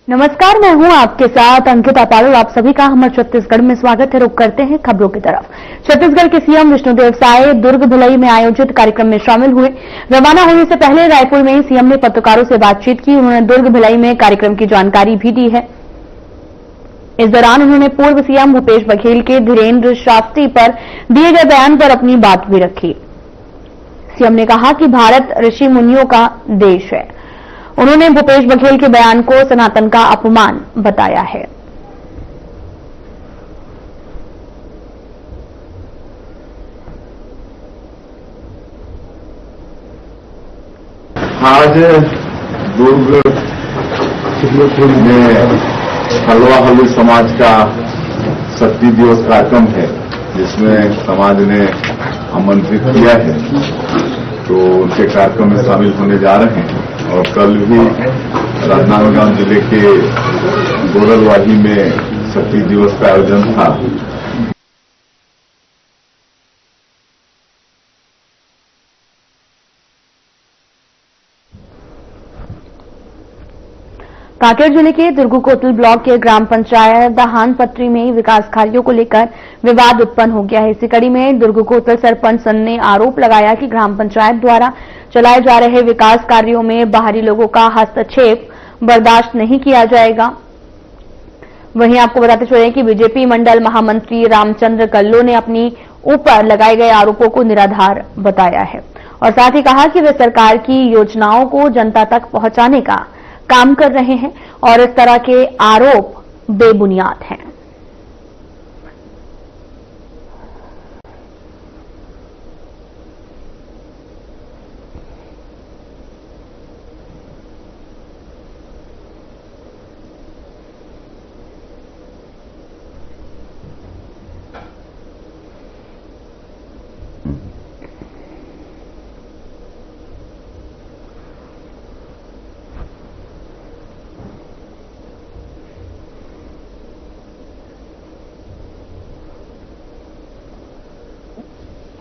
नमस्कार, मैं हूं आपके साथ अंकिता पारुल। आप सभी का हमारे छत्तीसगढ़ में स्वागत है। रुक करते हैं खबरों की तरफ। छत्तीसगढ़ के सीएम विष्णुदेव साय दुर्ग भिलाई में आयोजित कार्यक्रम में शामिल हुए। रवाना होने से पहले रायपुर में सीएम ने पत्रकारों से बातचीत की। उन्होंने दुर्ग भिलाई में कार्यक्रम की जानकारी भी दी है। इस दौरान उन्होंने पूर्व सीएम भूपेश बघेल के धीरेन्द्र शास्त्री पर दिए गए बयान पर अपनी बात भी रखी। सीएम ने कहा कि भारत ऋषि मुनियों का देश है। उन्होंने भूपेश बघेल के बयान को सनातन का अपमान बताया है। आज दुर्ग में हलवा हल्लू समाज का शक्ति दिवस कार्यक्रम है, जिसमें समाज ने आमंत्रित किया है, तो उनके कार्यक्रम में शामिल होने जा रहे हैं। और कल भी राजनांदगांव जिले के गोरलवाही में शक्ति दिवस का आयोजन था। कांकेर जिले के दुर्गुकोटल ब्लॉक के ग्राम पंचायत दहानपत्री में विकास कार्यों को लेकर विवाद उत्पन्न हो गया है। इसी कड़ी में दुर्गुकोटल सरपंच ने आरोप लगाया कि ग्राम पंचायत द्वारा चलाए जा रहे विकास कार्यों में बाहरी लोगों का हस्तक्षेप बर्दाश्त नहीं किया जाएगा। वहीं आपको बताते चले कि बीजेपी मंडल महामंत्री रामचंद्र कल्लो ने अपनी ऊपर लगाए गए आरोपों को निराधार बताया है और साथ ही कहा कि वे सरकार की योजनाओं को जनता तक पहुंचाने का काम कर रहे हैं और इस तरह के आरोप बेबुनियाद हैं।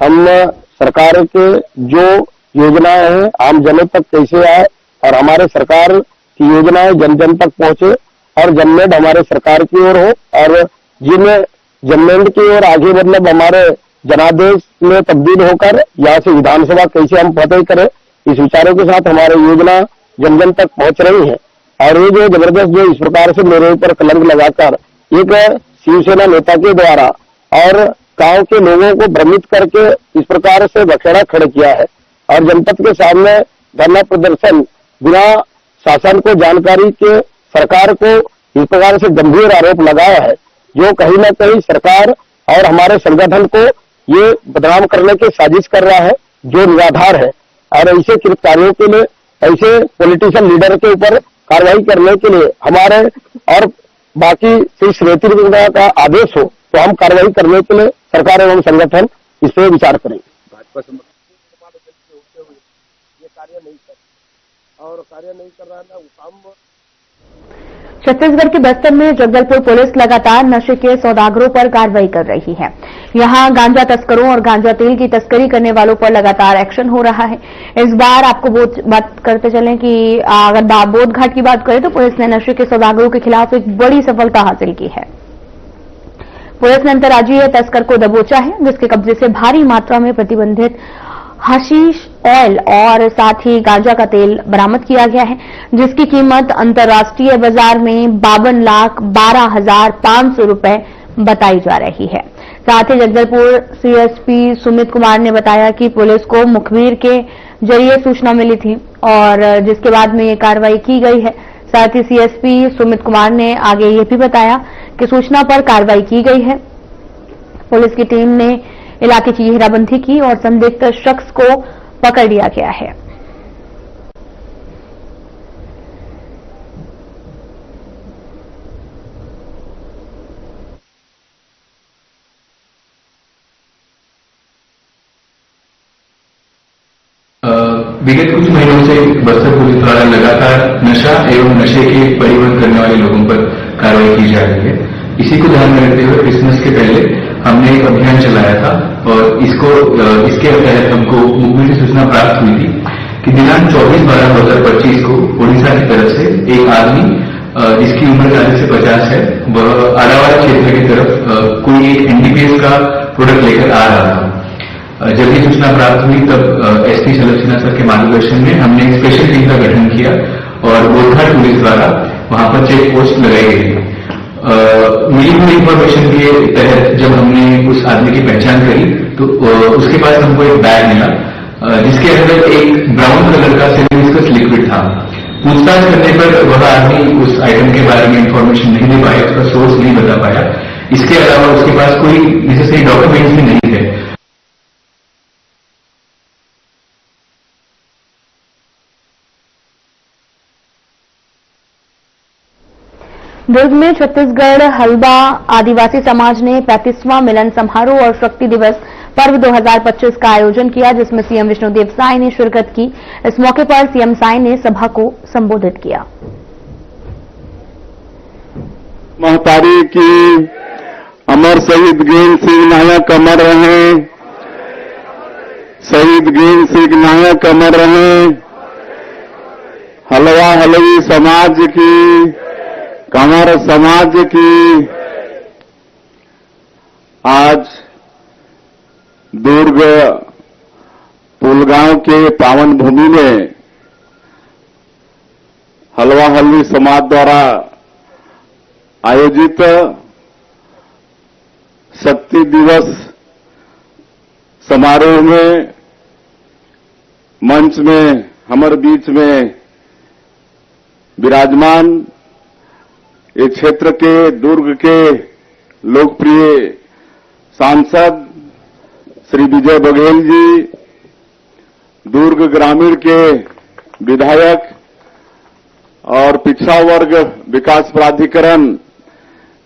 हम सरकार के जो योजनाएं हैं आम जनों तक कैसे आए और हमारे सरकार की योजनाएं जन जन तक पहुंचे और जनमेंट हमारे सरकार की ओर हो और जिन जनमेंट की ओर आगे मतलब हमारे जनादेश में तब्दील होकर यहाँ से विधानसभा कैसे हम फतेह करें, इस विचारों के साथ हमारी योजना जन जन तक पहुंच रही है। और ये जो जबरदस्त जो इस प्रकार से मेरे ऊपर कलंक लगाकर एक शिवसेना नेता के द्वारा और गांव के लोगों को भ्रमित करके इस प्रकार से बखेड़ा खड़ा किया है और जनपद के सामने धरना प्रदर्शन बिना शासन को जानकारी के सरकार को इस प्रकार से गंभीर आरोप लगाया है, जो कहीं न कहीं सरकार और हमारे संगठन को ये बदनाम करने की साजिश कर रहा है, जो निराधार है। और ऐसे कृतकार्यों के लिए, ऐसे पॉलिटिशियन लीडर के ऊपर कार्रवाई करने के लिए हमारे और बाकी शीर्ष नेतृत्व का आदेश हो तो हम कार्रवाई करने के लिए सरकार एवं संगठन इस पर विचार करेंगे। भाजपा होते हुए ये कार्य नहीं कर रहा है ना वो काम। छत्तीसगढ़ के बस्तर में जगदलपुर पुलिस लगातार नशे के सौदागरों पर कार्रवाई कर रही है। यहां गांजा तस्करों और गांजा तेल की तस्करी करने वालों पर लगातार एक्शन हो रहा है। इस बार आपको बात करते चलें कि अगर बोधघाट की बात करें तो पुलिस ने नशे के सौदागरों के खिलाफ एक बड़ी सफलता हासिल की है। पुलिस ने अंतर्राज्यीय तस्कर को दबोचा है, जिसके कब्जे से भारी मात्रा में प्रतिबंधित हशीश ऑयल और साथ ही गांजा का तेल बरामद किया गया है, जिसकी कीमत अंतर्राष्ट्रीय बाजार में 52,12,500 रुपए बताई जा रही है। साथ ही जगदलपुर सीएसपी सुमित कुमार ने बताया कि पुलिस को मुखबिर के जरिए सूचना मिली थी और जिसके बाद में ये कार्रवाई की गई है। साथ ही सीएसपी सुमित कुमार ने आगे ये भी बताया कि सूचना पर कार्रवाई की गई है। पुलिस की टीम ने इलाके की घेराबंदी की और संदिग्ध शख्स को पकड़ लिया गया है। विगत कुछ महीनों से बस्तर पुलिस द्वारा लगातार नशा एवं नशे के परिवहन करने वाले लोगों पर कार्रवाई की जा रही है। इसी को ध्यान में रखते हुए क्रिसमस के पहले हमने एक अभियान चलाया था और इसके तहत हमको मुखबिर से सूचना प्राप्त हुई थी कि दिनांक 24/12/2025 को ओडिशा की तरफ से एक आदमी जिसकी उम्र 40 से 50 है, वह आरावाड़ा क्षेत्र की तरफ कोई एक एनडीपीएस का प्रोडक्ट लेकर आ रहा था। जब ये सूचना प्राप्त हुई तब एसपी शलभ सिन्हा सर के मार्गदर्शन में हमने एक स्पेशल टीम का गठन किया और बोरघाट पुलिस द्वारा वहां पर चेक पोस्ट लगाई गई। मिली हुई इंफॉर्मेशन के तहत जब हमने उस आदमी की पहचान करी तो उसके पास हमको एक बैग मिला जिसके अंदर एक ब्राउन कलर का सेमी-विस्कस लिक्विड था। पूछताछ करने पर वह आदमी उस आइटम के बारे में इंफॉर्मेशन नहीं दे पाया, उसका सोर्स नहीं बता पाया। इसके अलावा उसके पास कोई नेसेसरी डॉक्यूमेंट्स भी नहीं थे। दुर्ग में छत्तीसगढ़ हलबा आदिवासी समाज ने 35वां मिलन समारोह और शक्ति दिवस पर्व 2025 का आयोजन किया, जिसमें सीएम विष्णुदेव साय ने शिरकत की। इस मौके पर सीएम साय ने सभा को संबोधित किया। महतारी की अमर शहीद गेंद सिंह नायक अमर रहे, शहीद गेंद सिंह नायक अमर रहे। हलवा हलवी समाज की, कंवर समाज की। आज दुर्ग पुलगांव के पावन भूमि में हलवा हलवी समाज द्वारा आयोजित शक्ति दिवस समारोह में मंच में हमारे बीच में विराजमान इस क्षेत्र के दुर्ग के लोकप्रिय सांसद श्री विजय बघेल जी, दुर्ग ग्रामीण के विधायक और पिछड़ा वर्ग विकास प्राधिकरण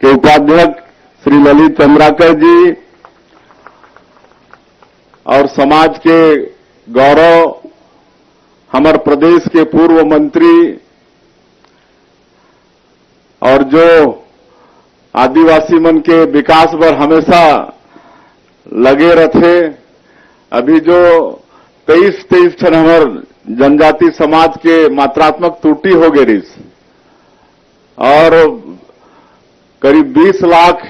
के उपाध्यक्ष श्री ललित चंद्राकर जी और समाज के गौरव हमारे प्रदेश के पूर्व मंत्री और जो आदिवासी मन के विकास पर हमेशा लगे रहते। अभी जो 23 ठन हमार जनजाति समाज के मात्रात्मक त्रुटि हो गई और करीब 20 लाख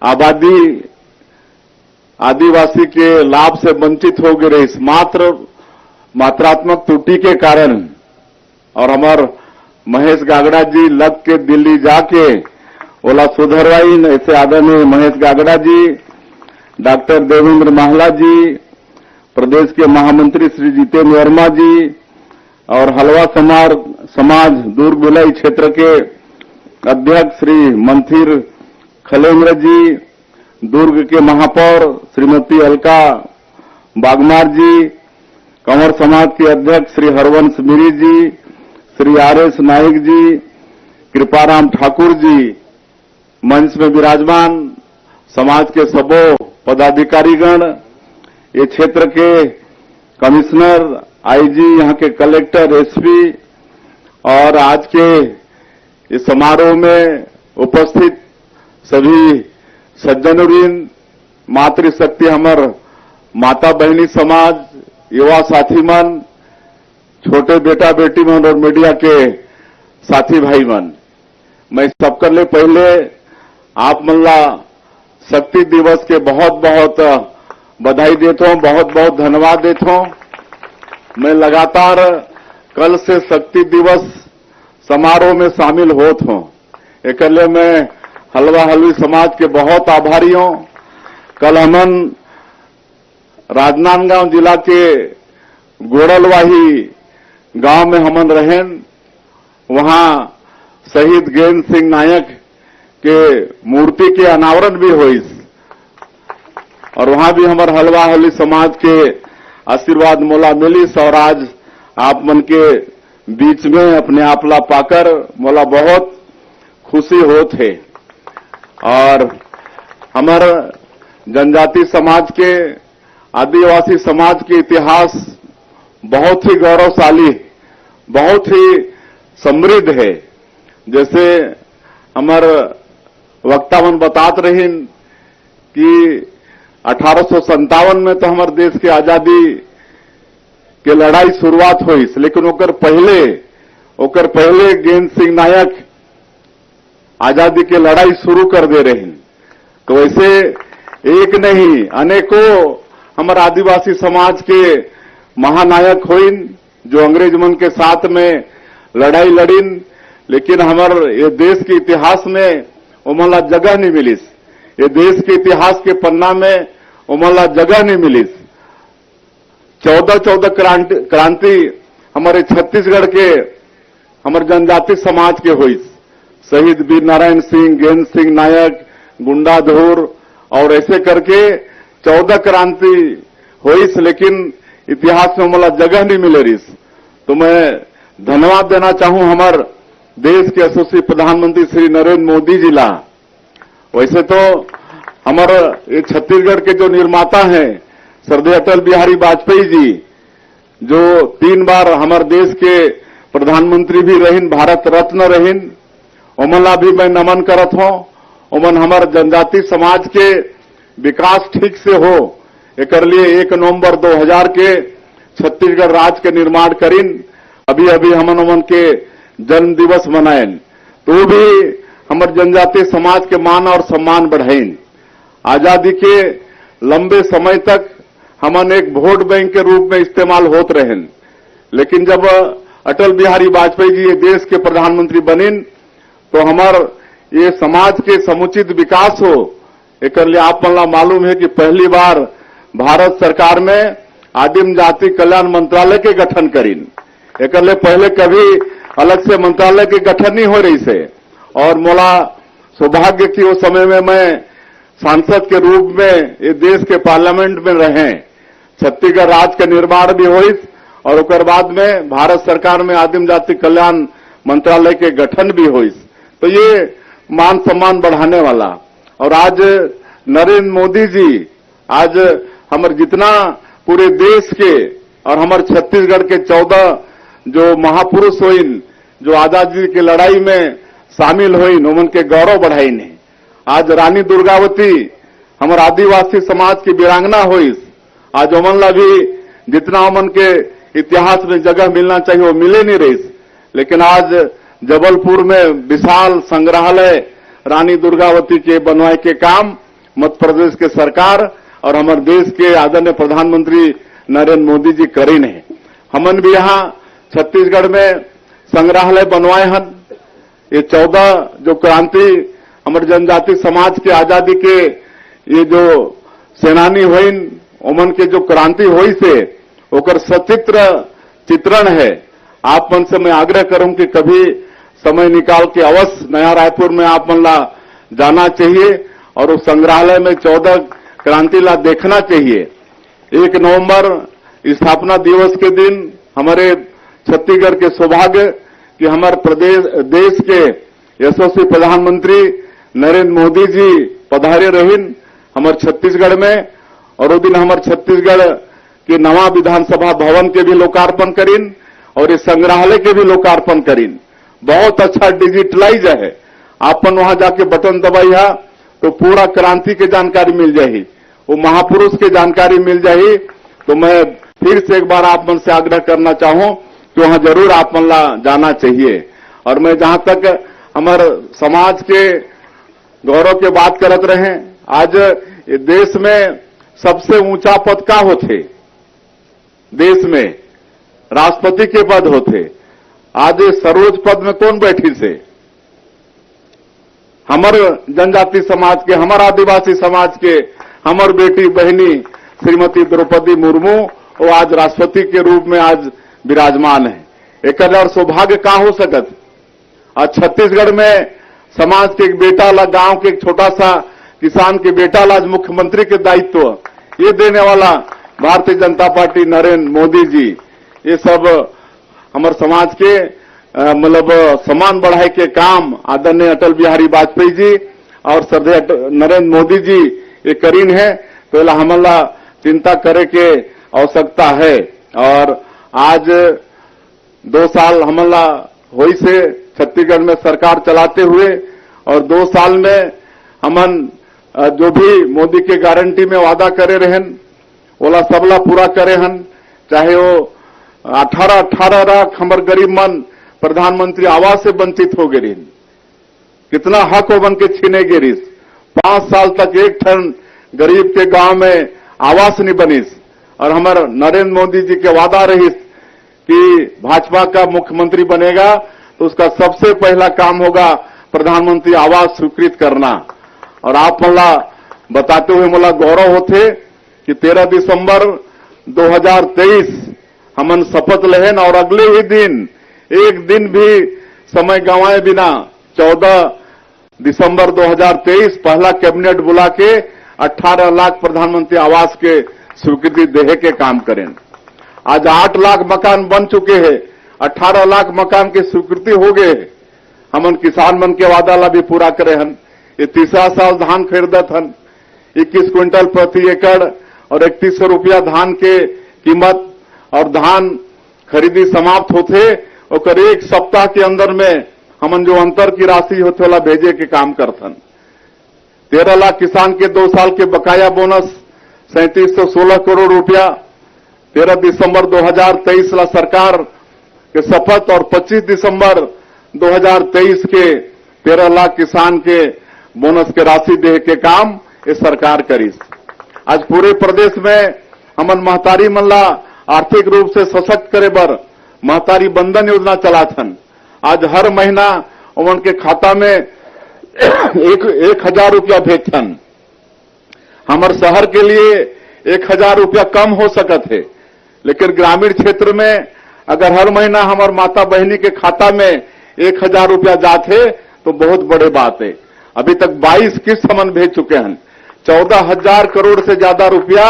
आबादी आदिवासी के लाभ से वंचित हो गई रही मात्र मात्रात्मक त्रुटि के कारण। और हमार महेश गागड़ा जी लग के दिल्ली जाके ओला सुधरवाई। ऐसे आदरणीय महेश गागड़ा जी, डॉक्टर देवेंद्र महला जी, प्रदेश के महामंत्री श्री जितेंद्र वर्मा जी और हलवा समाज दुर्ग भिलाई क्षेत्र के अध्यक्ष श्री मंथिर खलेंद्र जी, दुर्ग के महापौर श्रीमती अलका बागमार जी, कंवर समाज के अध्यक्ष श्री हरवंश मिरी जी, श्री आर.एस. नाइक जी, कृपाराम ठाकुर जी, मंच में विराजमान समाज के सबो पदाधिकारीगण, ये क्षेत्र के कमिश्नर, आईजी, यहाँ के कलेक्टर, एसपी और आज के इस समारोह में उपस्थित सभी सज्जनवृंद, मातृशक्ति हमर माता बहनी समाज, युवा साथी मन, छोटे बेटा बेटी मन और मीडिया के साथी भाई मन, मैं सबकर ले पहले आप मन ला शक्ति दिवस के बहुत बहुत बधाई देता हूं, बहुत बहुत धन्यवाद देता हूं। मैं लगातार कल से शक्ति दिवस समारोह में शामिल होत हूं। एक लिए मैं हलवा हलवी समाज के बहुत आभारी हूं। कल हमन राजनांदगांव जिला के गोड़लवाही गांव में हमन रहें, वहां शहीद गेंद सिंह नायक के मूर्ति के अनावरण भी हुई और वहां भी हमारे हलवा हलवी समाज के आशीर्वाद मोला मिलिस और आज आप मन के बीच में अपने आपला पाकर मोला बहुत खुशी होत है। और हमारे जनजाति समाज के, आदिवासी समाज के इतिहास बहुत ही गौरवशाली, बहुत ही समृद्ध है। जैसे हमारे वक्तावन बतात रहे कि 1857 में तो हमारे देश के आजादी के लड़ाई शुरुआत हुई, लेकिन ओकर पहले ओकर पहले गेंद सिंह नायक आजादी के लड़ाई शुरू कर दे रहे हैं। तो वैसे एक नहीं अनेकों हमारे आदिवासी समाज के महानायक होइन जो अंग्रेज मन के साथ में लड़ाई लड़ीन, लेकिन हमारे ये देश के इतिहास में उमला जगह नहीं मिलिस। ये देश के इतिहास के पन्ना में उमला जगह नहीं मिलिस। 14 क्रांति हमारे छत्तीसगढ़ के हमारे जनजाति समाज के हुई। शहीद वीर नारायण सिंह, गेंद सिंह नायक, गुंडाधुर और ऐसे करके 14 क्रांति हुई, लेकिन इतिहास में मला जगह नहीं मिले रही। तो मैं धन्यवाद देना चाहूं हमारे देश के यशस्वी प्रधानमंत्री श्री नरेंद्र मोदी जी ला। वैसे तो हमारे ये छत्तीसगढ़ के जो निर्माता हैं श्रद्धेय अटल बिहारी वाजपेयी जी, जो 3 बार हमारे देश के प्रधानमंत्री भी रहीन, भारत रत्न रहीन, ओमला भी मैं नमन करत हूं। ओमन हमारे जनजाति समाज के विकास ठीक से हो, एक लिए 1 नवंबर 2000 के छत्तीसगढ़ राज्य के निर्माण करीन। अभी अभी हमन ओमन के जन्म दिवस मनाएन, तो भी हमारे जनजाति समाज के मान और सम्मान बढ़ाइन। आजादी के लंबे समय तक हमन एक वोट बैंक के रूप में इस्तेमाल होत रहें, लेकिन जब अटल बिहारी वाजपेयी जी ये देश के प्रधानमंत्री बनिन तो हमार ये समाज के समुचित विकास हो। एक लिए आप मन मालूम है कि पहली बार भारत सरकार में आदिम जाति कल्याण मंत्रालय के गठन करीन। एक लिए पहले कभी अलग से मंत्रालय के गठन नहीं हो रही से, और मोला सौभाग्य की उस समय में मैं सांसद के रूप में ये देश के पार्लियामेंट में रहे। छत्तीसगढ़ राज्य का निर्माण भी हुई और उसके बाद में भारत सरकार में आदिम जाति कल्याण मंत्रालय के गठन भी हुई। तो ये मान सम्मान बढ़ाने वाला। और आज नरेंद्र मोदी जी आज हमारे जितना पूरे देश के और हमारे छत्तीसगढ़ के 14 जो महापुरुष हुइन, जो आजादी की लड़ाई में शामिल हुइन, उमन के गौरव बढ़ाइन है। आज रानी दुर्गावती हमारे आदिवासी समाज की वीरांगना हुई। आज ओमन ला भी जितना ओमन के इतिहास में जगह मिलना चाहिए वो मिले नहीं रही, लेकिन आज जबलपुर में विशाल संग्रहालय रानी दुर्गावती के बनवाए के काम मध्य प्रदेश के सरकार और हमारे देश के आदरणीय प्रधानमंत्री नरेंद्र मोदी जी करीन है। हमन भी यहाँ छत्तीसगढ़ में संग्रहालय बनवाए हन। ये 14 जो क्रांति हमारे जनजाति समाज के आजादी के ये जो सेनानी हुईन, ओमन के जो क्रांति हुई से ओकर सचित्र चित्रण है। आप मन से मैं आग्रह करूं कि कभी समय निकाल के अवश्य नया रायपुर में आप मन ला जाना चाहिए और उस संग्रहालय में 14 क्रांति ला देखना चाहिए। 1 नवंबर स्थापना दिवस के दिन हमारे छत्तीसगढ़ के सौभाग्य कि हमारे देश के यशस्वी प्रधानमंत्री नरेंद्र मोदी जी पधारे रहीन हमारे छत्तीसगढ़ में, और उस दिन हमारे छत्तीसगढ़ के नवा विधानसभा भवन के भी लोकार्पण करीन और इस संग्रहालय के भी लोकार्पण करीन। बहुत अच्छा डिजिटलाइज है। आपन वहां जाके बटन दबाइया तो पूरा क्रांति के जानकारी मिल जाएगी, वो महापुरुष के जानकारी मिल जाएगी। तो मैं फिर से एक बार आप मन से आग्रह करना चाहूं कि वहां जरूर आप मन ला जाना चाहिए। और मैं जहां तक हमारे समाज के गौरव के बात करत रहे, आज देश में सबसे ऊंचा पद का होते, देश में राष्ट्रपति के पद होते। आज सर्वोच्च पद में कौन बैठी से? हमारे जनजाति समाज के, हमारे आदिवासी समाज के हमार बेटी बहनी श्रीमती द्रौपदी मुर्मू वो आज राष्ट्रपति के रूप में आज विराजमान है। एक और सौभाग्य का हो सकत। आज छत्तीसगढ़ में समाज के एक बेटा ला, गांव के एक छोटा सा किसान के बेटा ला आज मुख्यमंत्री के दायित्व ये देने वाला भारतीय जनता पार्टी नरेंद्र मोदी जी, ये सब हमारे समाज के मतलब सम्मान बढ़ाए के काम आदरणीय अटल बिहारी वाजपेयी जी और श्रद्धेय नरेंद्र मोदी जी ये करीन है। तो हमला चिंता करे के आवश्यकता है। और आज 2 साल हमला होई से छत्तीसगढ़ में सरकार चलाते हुए, और 2 साल में हमन जो भी मोदी के गारंटी में वादा करे रहन ओला सबला पूरा करे हन। चाहे वो 18 लाख हमारे गरीब मन प्रधानमंत्री आवास से वंचित हो गई, कितना हक हो बन के छीने गिरी। 5 साल तक एक ठन गरीब के गांव में आवास नहीं बनीस, और हमारे नरेंद्र मोदी जी के वादा रही कि भाजपा का मुख्यमंत्री बनेगा तो उसका सबसे पहला काम होगा प्रधानमंत्री आवास स्वीकृत करना। और आप मला बताते हुए मला गौरव होते कि 13 दिसंबर 2023 हमन शपथ लेहन, और अगले ही दिन एक दिन भी समय गंवाए बिना 14 दिसंबर 2023 पहला कैबिनेट बुला के 18 लाख प्रधानमंत्री आवास के स्वीकृति देहे के काम करें। आज 8 लाख मकान बन चुके हैं, 18 लाख मकान की स्वीकृति हो गए। हमन किसान मन के वादा ला भी पूरा करे हन। ये तीसरा साल धान खरीदत हन, 21 क्विंटल प्रति एकड़ और 3100 रुपया धान के कीमत, और धान खरीदी समाप्त होते और एक सप्ताह के अंदर में हमन जो अंतर की राशि होते वाला भेजे के काम करथन। 13 लाख किसान के 2 साल के बकाया बोनस 3716 करोड़ रुपया 13 दिसंबर 2023 ला सरकार के शपथ, और 25 दिसंबर 2023 के 13 लाख किसान के बोनस के राशि दे के काम ये सरकार करी। आज पूरे प्रदेश में हमन महतारी मन ला आर्थिक रूप से सशक्त करे बर महतारी बंधन योजना चलाथन। आज हर महीना उमन के खाता में 1000 रुपया भेजथन। हमार शहर के लिए 1000 रुपया कम हो सकत है, लेकिन ग्रामीण क्षेत्र में अगर हर महीना हमार माता बहनी के खाता में 1000 रुपया जाते तो बहुत बड़े बात है। अभी तक 22 किस्त हमन भेज चुके हैं। 14,000 करोड़ से ज्यादा रुपया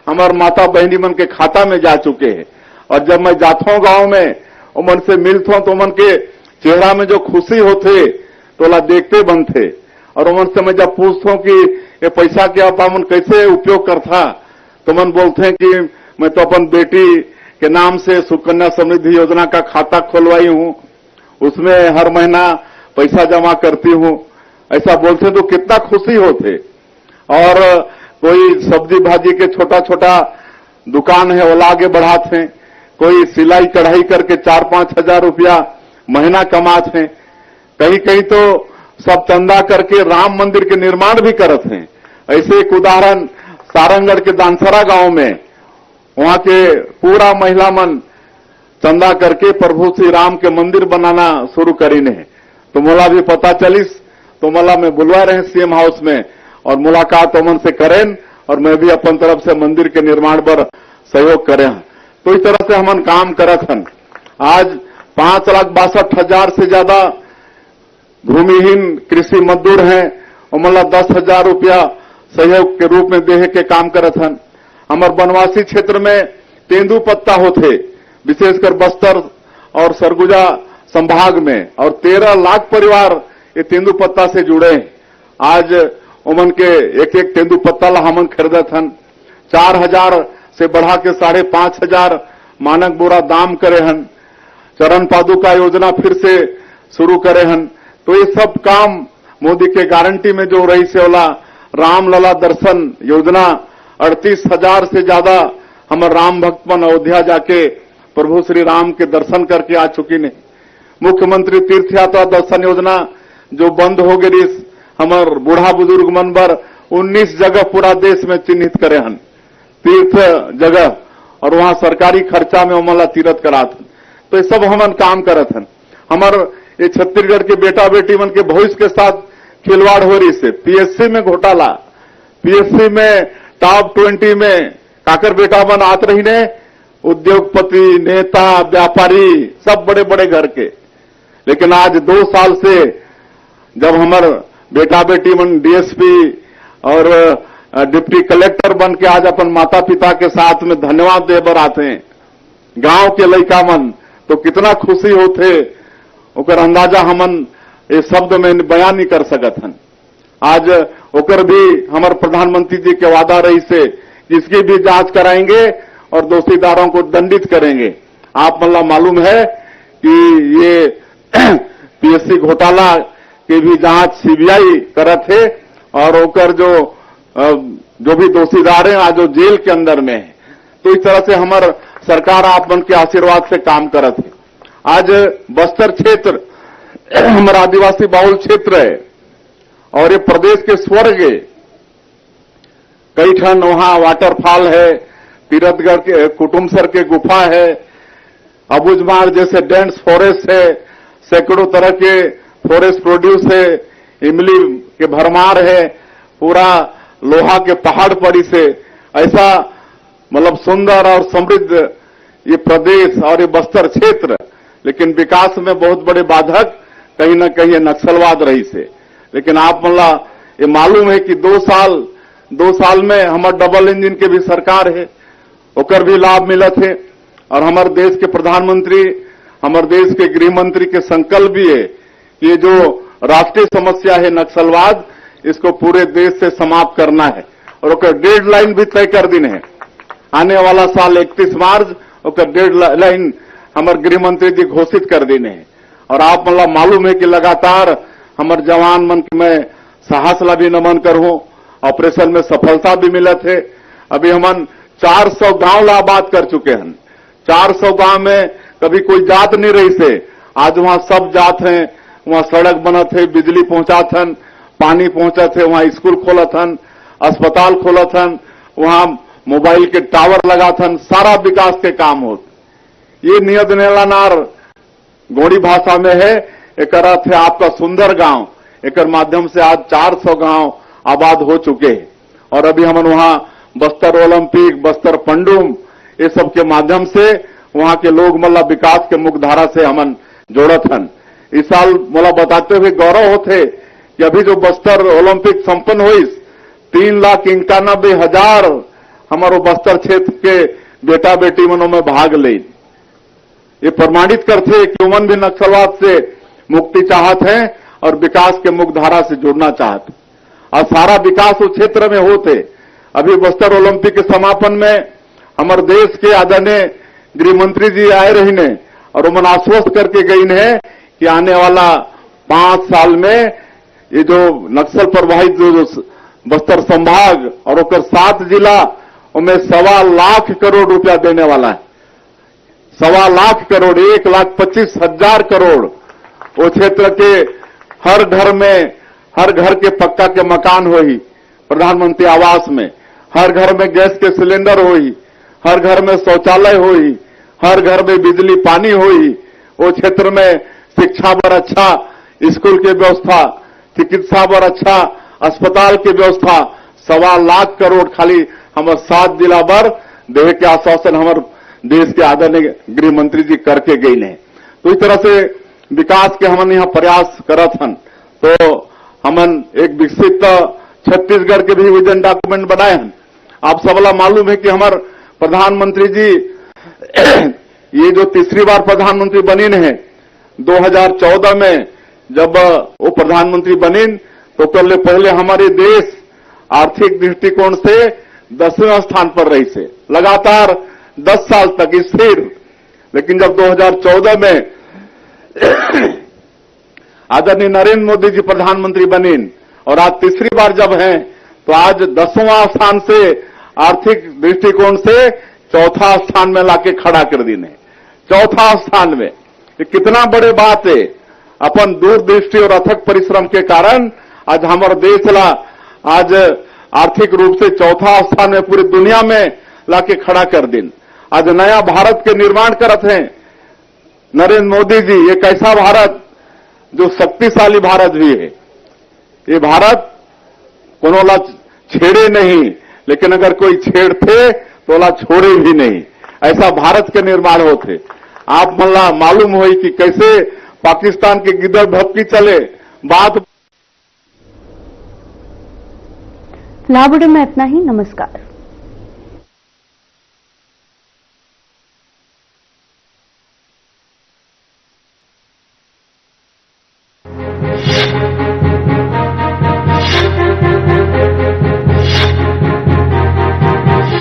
हमार माता बहनी मन के खाता में जा चुके हैं। और जब मैं जाता हूं गांव में, उमन से मिलता हूं तो उमन के चेहरा में जो खुशी होते तो ला देखते बनते। और उमन से मैं जब पूछता हूं कि ये पैसा के आप मन कैसे उपयोग करता, तो मन बोलते हैं कि मैं तो अपन बेटी के नाम से सुकन्या समृद्धि योजना का खाता खोलवाई हूं, उसमें हर महीना पैसा जमा करती हूं। ऐसा बोलते तो कितना खुशी होते। और कोई सब्जी भाजी के छोटा छोटा दुकान है वो आगे बढ़ाते हैं, कोई सिलाई कढ़ाई करके 4-5 हजार रुपया महीना कमाते हैं। कहीं कहीं तो सब चंदा करके राम मंदिर के निर्माण भी करते हैं। ऐसे एक उदाहरण सारंगढ़ के दानसरा गांव में, वहां के पूरा महिला मन चंदा करके प्रभु श्री राम के मंदिर बनाना शुरू करीने। तो मोला भी पता चलिस, तो मला मैं बुलवा रहे सीएम हाउस में और मुलाकात अमन से करें, और मैं भी अपन तरफ से मंदिर के निर्माण पर सहयोग करें। तो इस तरह से हमन काम करत हन। आज 5,62,000 से ज्यादा भूमिहीन कृषि मजदूर हैं, और मला 10,000 रुपया सहयोग के रूप में देहे के काम करत हन। हमार बनवासी क्षेत्र में तेंदू पत्ता होते, विशेषकर बस्तर और सरगुजा संभाग में, और 13 लाख परिवार ये तेंदू पत्ता से जुड़े हैं। आज उमन के एक एक तेंदू पत्ता ला हमन खरीदत हन। 4,000 से बढ़ा के 5,500 मानक बोरा दाम करे हन। चरण पादुका योजना फिर से शुरू करे हन। तो ये सब काम मोदी के गारंटी में जो रही से होला रामलला दर्शन योजना, 38,000 से ज्यादा हमारे राम भक्तमन अयोध्या जाके प्रभु श्री राम के दर्शन करके आ चुकी ने। मुख्यमंत्री तीर्थ यात्रा दर्शन योजना जो बंद हो गई, हमार बूढ़ा बुजुर्ग मन बर 19 जगह पूरा देश में चिन्हित करे हन तीर्थ जगह, और वहां सरकारी खर्चा में उमला तीर्थ करात। तो ये सब हमन काम करत हन। हमार ये छत्तीसगढ़ के बेटा बेटी मन के भविष्य के साथ खिलवाड़ हो रही से। पीएससी में घोटाला, पीएससी में टॉप 20 में काकर बेटा मन आत रही ने, उद्योगपति, नेता, व्यापारी, सब बड़े बड़े घर के। लेकिन आज 2 साल से जब हमार बेटा बेटी मन डीएसपी और डिप्टी कलेक्टर बन के आज अपन माता पिता के साथ में धन्यवाद दे बर आते हैं गांव के लड़का मन, तो कितना खुशी होते ओकर अंदाजा हमन ये शब्द में बयान नहीं कर सकत हन। आज ओकर भी हमारे प्रधानमंत्री जी के वादा रही से इसकी भी जांच कराएंगे और दोषीदारों को दंडित करेंगे। आप मतलब मालूम है कि ये पीएससी घोटाला की भी जांच सीबीआई करत है, और ओकर जो भी दोषीदार हैं आज जो जेल के अंदर में है। तो इस तरह से हमार सरकार आप मन के आशीर्वाद से काम करत है। आज बस्तर क्षेत्र हमारा आदिवासी बहुल क्षेत्र है और ये प्रदेश के स्वर्ग है। कई ठन वहां वाटरफॉल है, तीरथगढ़ के कुटुमसर के गुफा है, अबुझमाड़ जैसे डेंस फॉरेस्ट है, सैकड़ों तरह के फॉरेस्ट प्रोड्यूस है, इमली के भरमार है, पूरा लोहा के पहाड़ पड़ी से ऐसा मतलब सुंदर और समृद्ध ये प्रदेश और ये बस्तर क्षेत्र, लेकिन विकास में बहुत बड़े बाधक कहीं न कहीं नक्सलवाद रही से। लेकिन आप मतलब ये मालूम है कि 2 साल में हमारे डबल इंजन के भी सरकार है, ओकर भी लाभ मिलत है। और हमारे देश के प्रधानमंत्री, हमारे देश के गृह मंत्री के संकल्प भी है कि ये जो राष्ट्रीय समस्या है नक्सलवाद, इसको पूरे देश से समाप्त करना है और ओकर डेडलाइन भी तय कर दिन है। आने वाला साल 31 मार्च ओकर डेडलाइन हमारे गृह मंत्री जी घोषित कर देने हैं। और आप मतलब मालूम है कि लगातार हमारे जवान मन में साहस ला भी नमन करहूं, ऑपरेशन में सफलता भी मिलत है। अभी हम 400 गांव ला आबाद कर चुके हैं। 400 गांव में कभी कोई जात नहीं रही से, आज वहां सब जात हैं। वहां सड़क बनत है, बिजली पहुंचात हन, पानी पहुंचत है, वहां स्कूल खोलत हन, अस्पताल खोलत हन, वहां मोबाइल के टावर लगात हन, सारा विकास के काम होत। ये नियत नेलानार गोड़ी भाषा में है, एक अर्थ है आपका सुंदर गांव। एक माध्यम से आज 400 गांव आबाद हो चुके हैं। और अभी हम वहां बस्तर ओलंपिक, बस्तर पंडुम, ये सब के माध्यम से वहां के लोग मतलब विकास के मुख्य धारा से हमन जोड़त हन। इस साल मोला बताते हुए गौरव होते कि अभी जो बस्तर ओलंपिक संपन्न हुई, 3,91,000 हमारो बस्तर क्षेत्र के बेटा बेटी मनों में भाग ले। ये प्रमाणित करते कि उमन भी नक्सलवाद से मुक्ति चाहत हैं और विकास के मुख्य धारा से जुड़ना चाहते, और सारा विकास उस क्षेत्र में होते। अभी बस्तर ओलंपिक के समापन में हमारे देश के आदरणीय गृह मंत्री जी आए रही ने और उमन आश्वस्त करके गई ने कि आने वाला 5 साल में ये जो नक्सल प्रभावित जो बस्तर संभाग और ओकर 7 जिला उनमें 1.25 लाख करोड़ रुपया देने वाला है। 1.25 लाख करोड़, 1,25,000 करोड़ वो क्षेत्र के हर घर में, हर घर के पक्का के मकान होई, प्रधानमंत्री आवास में हर घर में गैस के सिलेंडर होई, हर घर में शौचालय होई, हर घर में बिजली पानी होई। वो क्षेत्र में शिक्षा पर अच्छा स्कूल की व्यवस्था, चिकित्सा पर अच्छा अस्पताल की व्यवस्था, 1.25 लाख करोड़ खाली हमारे 7 जिला पर देह के आश्वासन हमारे देश के आदरणीय गृह मंत्री जी करके गई ने। तो इस तरह से विकास के हमन यहाँ प्रयास करत हन। तो हमन एक विकसित छत्तीसगढ़ के भी विजन डॉक्यूमेंट बनाए हैं। आप सबला मालूम है कि हमारे प्रधानमंत्री जी ये जो तीसरी बार प्रधानमंत्री बनी है, 2014 में जब वो प्रधानमंत्री बनी तो कल पहले हमारे देश आर्थिक दृष्टिकोण से 10वें स्थान पर रही से, लगातार 10 साल तक स्थिर। लेकिन जब 2014 में आदरणीय नरेंद्र मोदी जी प्रधानमंत्री बने और आज तीसरी बार जब हैं, तो आज 10वां स्थान से आर्थिक दृष्टिकोण से 4था स्थान में लाके खड़ा कर दीने। 4था स्थान में ये कितना बड़े बात है। अपन दूरदृष्टि और अथक परिश्रम के कारण आज हमारे देश ला आज आर्थिक रूप से 4था स्थान में पूरी दुनिया में लाके खड़ा कर दिन। आज नया भारत के निर्माण करत हैं नरेंद्र मोदी जी। एक ऐसा भारत जो शक्तिशाली भारत भी है। ये भारत कोनो ला छेड़े नहीं, लेकिन अगर कोई छेड़ते तो ला छोड़े भी नहीं, ऐसा भारत के निर्माण होते। आप मल्ला मालूम हो कि कैसे पाकिस्तान के गिदड़ भपकी चले बात। फिलहाल वीडियो में इतना ही। नमस्कार।